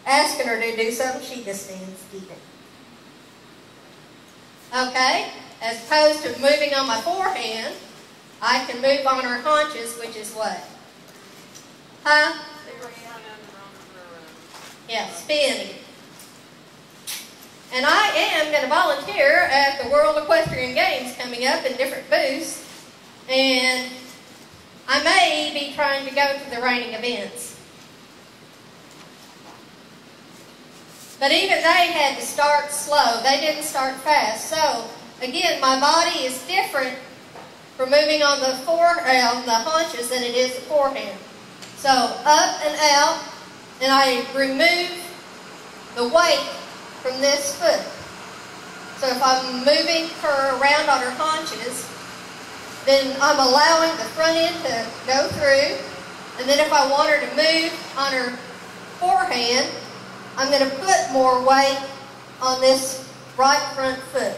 asking her to do something, she just stands eating. Okay? As opposed to moving on my forehand, I can move on her haunches, which is what? Huh? Yeah, spinning. And I am going to volunteer at the World Equestrian Games coming up in different booths. And I may be trying to go to the reining events. But even they had to start slow. They didn't start fast. So, again, my body is different for moving on the haunches than it is the forehand. So, up and out, and I remove the weight from this foot. So if I'm moving her around on her haunches, then I'm allowing the front end to go through. And then if I want her to move on her forehand, I'm going to put more weight on this right front foot.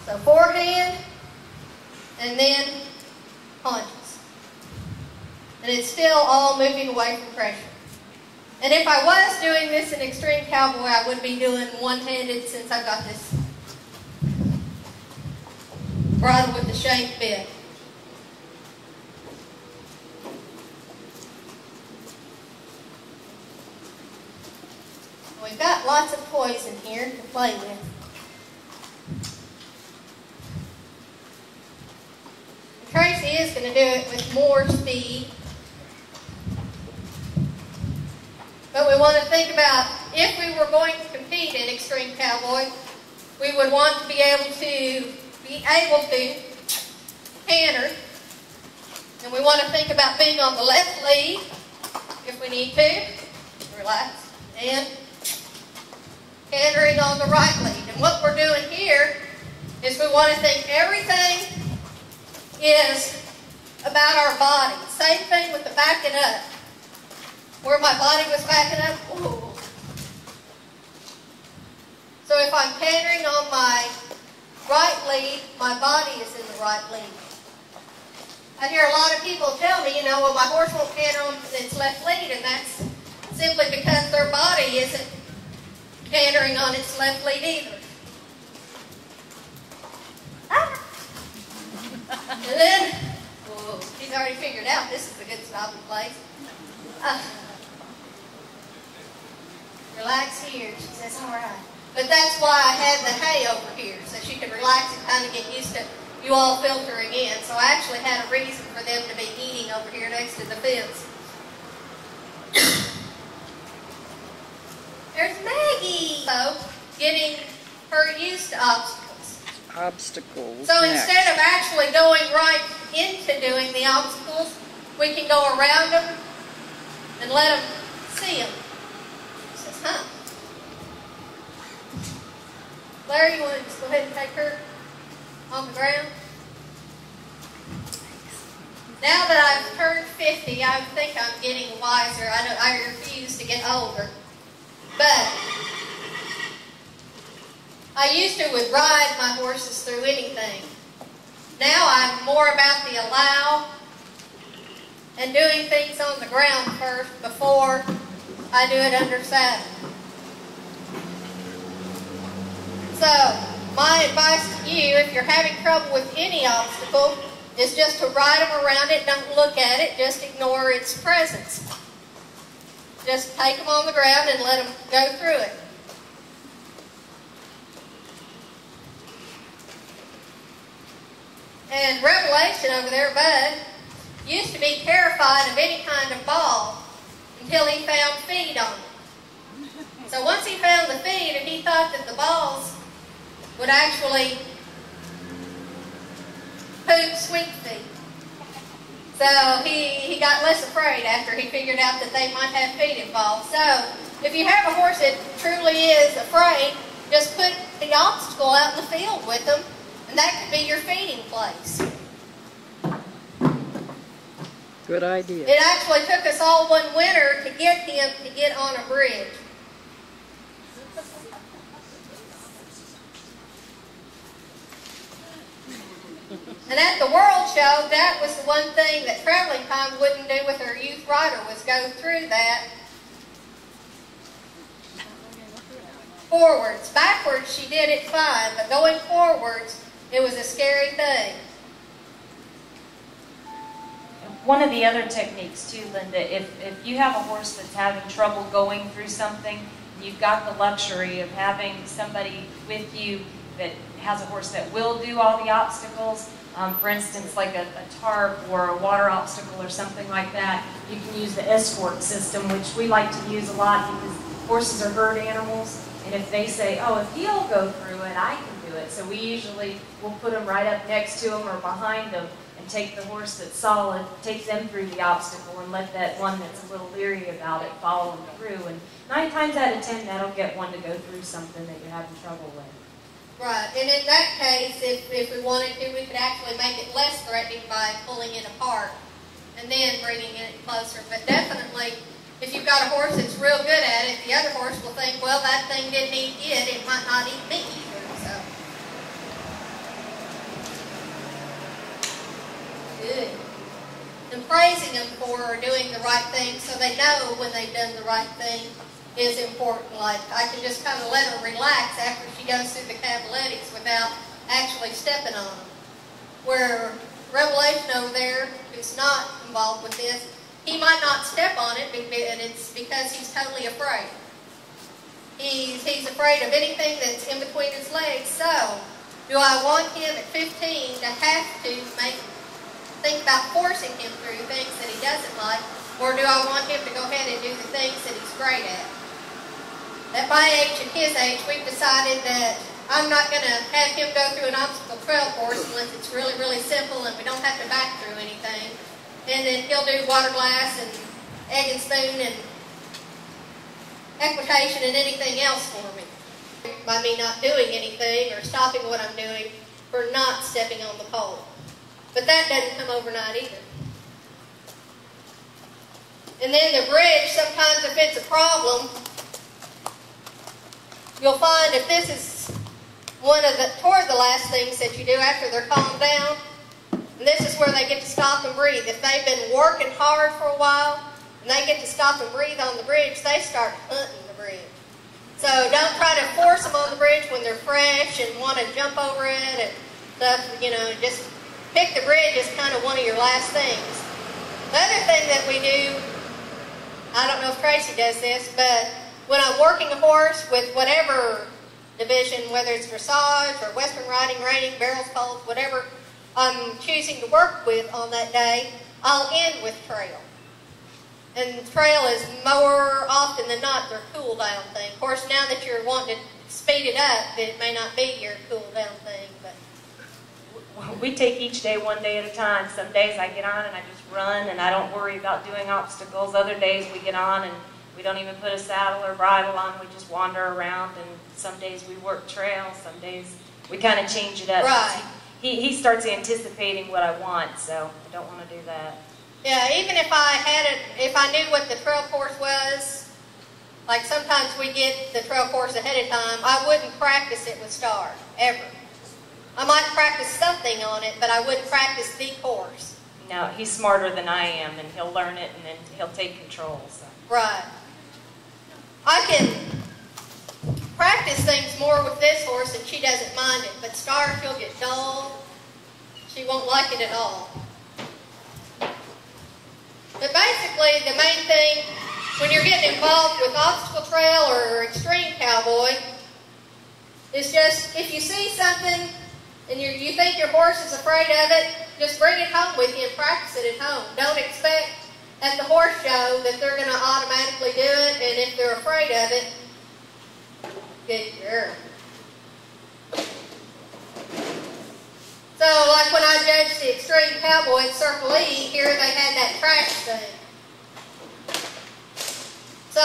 So forehand, and then haunches. And it's still all moving away from pressure. And if I was doing this in Extreme Cowboy, I would be doing one-handed since I've got this bridle with the shank bit. We've got lots of toys in here to play with. And Tracy is going to do it with more speed. But we want to think about, if we were going to compete in Extreme Cowboy, we would want to be able to canter. And we want to think about being on the left lead, if we need to. Relax. And cantering on the right lead. And what we're doing here is we want to think everything is about our body. Same thing with the backing up. Where my body was backing up. Ooh. So if I'm cantering on my right lead, my body is in the right lead. I hear a lot of people tell me, well, my horse won't canter on its left lead, and that's simply because their body isn't cantering on its left lead either. And then, whoa, she's already figured out this is a good stopping place. Relax here, she says, all right. But that's why I had the hay over here, so she could relax and kind of get used to you all filtering in. So I actually had a reason for them to be eating over here next to the fence. There's Maggie! So, getting her used to obstacles. So instead of actually going right into doing the obstacles, we can go around them and let them see them. Huh. Larry, you want to just go ahead and take her on the ground? Now that I've turned 50, I think I'm getting wiser. I refuse to get older. But I used to would ride my horses through anything. Now I'm more about the allow and doing things on the ground first before I do it under saddle. So, my advice to you, if you're having trouble with any obstacle, is just to ride them around it. Don't look at it. Just ignore its presence. Just take them on the ground and let them go through it. And Revelation over there, Bud, used to be terrified of any kind of ball until he found feed on it. So once he found the feed and he thought that the balls would actually poop sweet feed. So he got less afraid after he figured out that they might have feed involved. So if you have a horse that truly is afraid, just put the obstacle out in the field with them, and that could be your feeding place. Good idea. It actually took us all one winter to get him to get on a bridge. And at the World Show, that was the one thing that Traveling Time wouldn't do with her youth rider, was go through that forwards. Backwards, she did it fine, but going forwards, it was a scary thing. One of the other techniques too, Linda, if you have a horse that's having trouble going through something, you've got the luxury of having somebody with you that has a horse that will do all the obstacles. For instance, like a tarp or a water obstacle or something like that, you can use the escort system, which we like to use a lot because horses are herd animals. And if they say, oh, if he'll go through it, I can do it. So we usually will put them right up next to him or behind them and take the horse that's solid, take them through the obstacle and let that one that's a little leery about it follow them through. And 9 times out of 10, that'll get one to go through something that you're having trouble with. Right, and in that case, if we wanted to, we could actually make it less threatening by pulling it apart and then bringing it closer. But definitely, if you've got a horse that's real good at it, the other horse will think, well, that thing didn't eat it, it might not eat me either. So, good. And praising them for doing the right thing so they know when they've done the right thing is important. Like, I can just kind of let her relax after she goes through the cavaletics without actually stepping on them. Where Revelation over there, who's not involved with this, he might not step on it, and it's because he's totally afraid. He's afraid of anything that's in between his legs. So, do I want him at 15 to have to think about forcing him through things that he doesn't like, or do I want him to go ahead and do the things that he's great at? At my age and his age, we've decided that I'm not going to have him go through an obstacle trail course unless it's really, really simple and we don't have to back through anything. And then he'll do water glass and egg and spoon and equitation and anything else for me. By me not doing anything or stopping what I'm doing for not stepping on the pole. But that doesn't come overnight either. And then the bridge, sometimes if it's a problem, you'll find if this is toward the last things that you do after they're calmed down, and this is where they get to stop and breathe. If they've been working hard for a while, and they get to stop and breathe on the bridge, they start hunting the bridge. So don't try to force them on the bridge when they're fresh and want to jump over it and stuff. You know, just pick the bridge as kind of one of your last things. The other thing that we do, I don't know if Tracy does this, but when I'm working a horse with whatever division, whether it's dressage or western riding, reining, barrels, poles, whatever I'm choosing to work with on that day, I'll end with trail. And trail is more often than not their cool down thing. Of course, now that you're wanting to speed it up, it may not be your cool down thing. But we take each day one day at a time. Some days I get on and I just run and I don't worry about doing obstacles. Other days we get on and we don't even put a saddle or bridle on. We just wander around. And some days we work trail. Some days we kind of change it up. Right. He starts anticipating what I want, so I don't want to do that. Yeah, even if I knew what the trail course was, like sometimes we get the trail course ahead of time, I wouldn't practice it with Star, ever. I might practice something on it, but I wouldn't practice the course. No, he's smarter than I am, and he'll learn it, and then he'll take control. So. Right. I can practice things more with this horse, and she doesn't mind it, but Star, she'll get dull. She won't like it at all. But basically, the main thing, when you're getting involved with obstacle trail or extreme cowboy, is just, if you see something and you think your horse is afraid of it, just bring it home with you and practice it at home. Don't expect at the horse show that they're going to automatically do it, and if they're afraid of it, good girl. So, like when I judged the extreme cowboy at Circle E, here they had that trash thing. So,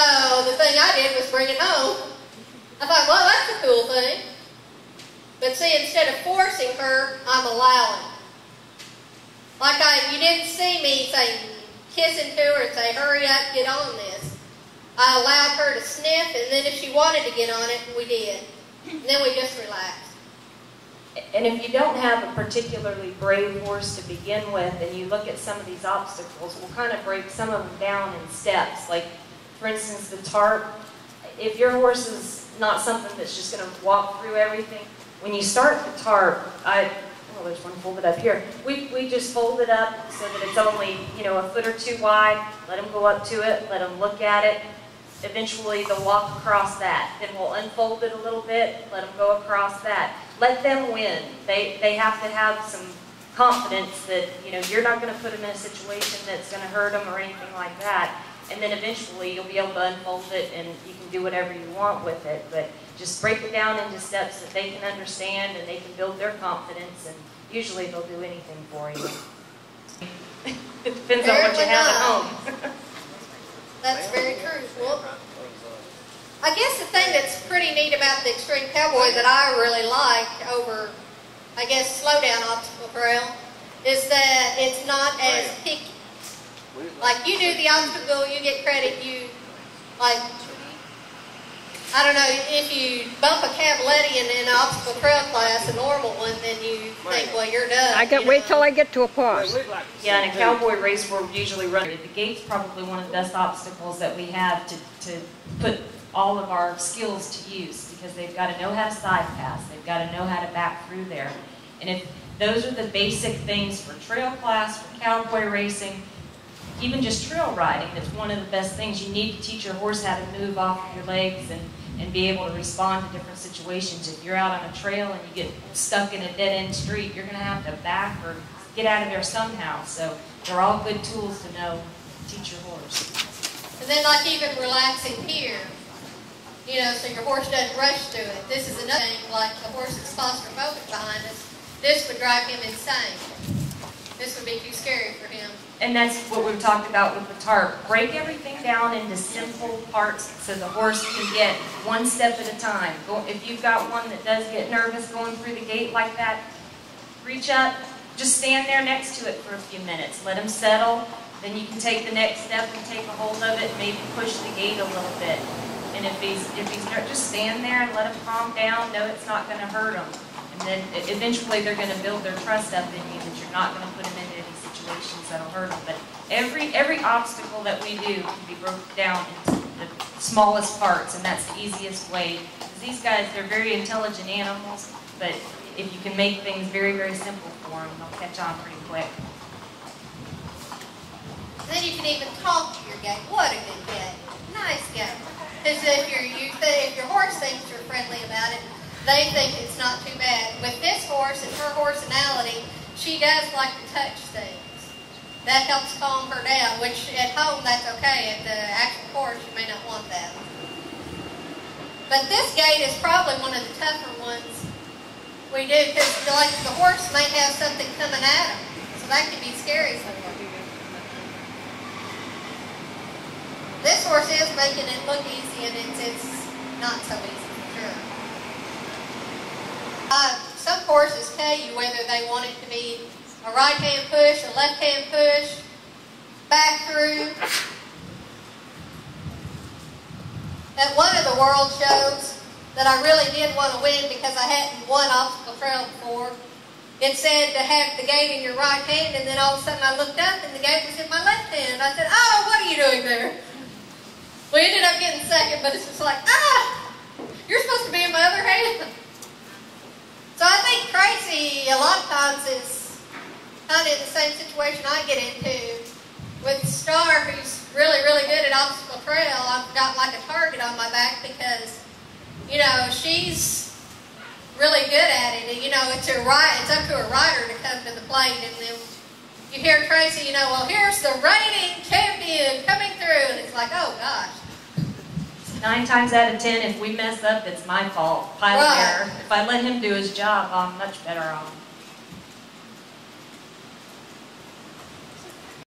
the thing I did was bring it home. I thought, well, that's a cool thing. But see, instead of forcing her, I'm allowing. Like you didn't see me say, kissing to her and say, hurry up, get on this. I allowed her to sniff, and then if she wanted to get on it, we did. And then we just relaxed. And if you don't have a particularly brave horse to begin with, and you look at some of these obstacles, we'll kind of break some of them down in steps. Like, for instance, the tarp. If your horse is not something that's just going to walk through everything. When you start the tarp, there's one folded up here. We just fold it up so that it's only, a foot or two wide. Let them go up to it. Let them look at it. Eventually, they'll walk across that. Then we'll unfold it a little bit. Let them go across that. Let them win. They have to have some confidence that, you're not going to put them in a situation that's going to hurt them or anything like that. And then eventually, you'll be able to unfold it and you can do whatever you want with it. But just break it down into steps that they can understand and they can build their confidence, and usually they'll do anything for you. It depends on what you have at home. That's very true. Well, I guess the thing that's pretty neat about the Extreme Cowboy that I really like over, I guess, slow down obstacle trail is that it's not as picky. Like, you do the obstacle, you get credit, I don't know, if you bump a Cavaletti in an obstacle trail class, a normal one, then you think, well, you're done. Wait till I get to a pause. Yeah, in a cowboy race, we're usually running. The gate's probably one of the best obstacles that we have to put all of our skills to use, because they've got to know how to side pass, they've got to know how to back through there. And if those are the basic things for trail class, for cowboy racing, even just trail riding, it's one of the best things. You need to teach your horse how to move off of your legs and be able to respond to different situations. If you're out on a trail and you get stuck in a dead-end street, you're going to have to back or get out of there somehow. So they're all good tools to know, teach your horse. And then, like, even relaxing here, so your horse doesn't rush through it. This is another thing, like the horse that's claustrophobic behind us, this would drive him insane. This would be too scary for him. And that's what we've talked about with the tarp. Break everything down into simple parts so the horse can get one step at a time. If you've got one that does get nervous going through the gate like that, reach up, just stand there next to it for a few minutes. Let him settle. Then you can take the next step and take a hold of it, maybe push the gate a little bit. And if he's just stand there and let him calm down, know it's not going to hurt him. And then eventually they're going to build their trust up in you that you're not going to put him into any situations that'll hurt them. But every obstacle that we do can be broken down into the smallest parts, and that's the easiest way. Because these guys, they're very intelligent animals, but if you can make things very, very simple for them, they'll catch on pretty quick. And then you can even talk to your gate. What a good gate. Nice gate. Because if your horse thinks you're friendly about it, they think it's not too bad. With this horse and her horsenality, she does like to touch things. That helps calm her down, which at home that's okay. At the actual course, you may not want that. But this gait is probably one of the tougher ones we do, because like the horse may have something coming at him, so that can be scary for them. This horse is making it look easy, and it's not so easy for sure. Some horses tell you whether they want it to be a right-hand push, a left-hand push, back through. At one of the world shows that I really did want to win because I hadn't won obstacle trail before, it said to have the gate in your right hand, and then all of a sudden I looked up and the gate was in my left hand. I said, oh, what are you doing there? We ended up getting second, but it's just like, you're supposed to be in my other hand. So I think Tracy, a lot of times, is kind of in the same situation I get into. With Star, who's really, really good at obstacle trail, I've got like a target on my back because, she's really good at it. And, it's up to a rider to come to the plate. And then you hear Tracy, well, here's the reigning champion coming through. And it's like, oh, gosh. 9 times out of 10, if we mess up, it's my fault. Pilot error. If I let him do his job, I'm much better off.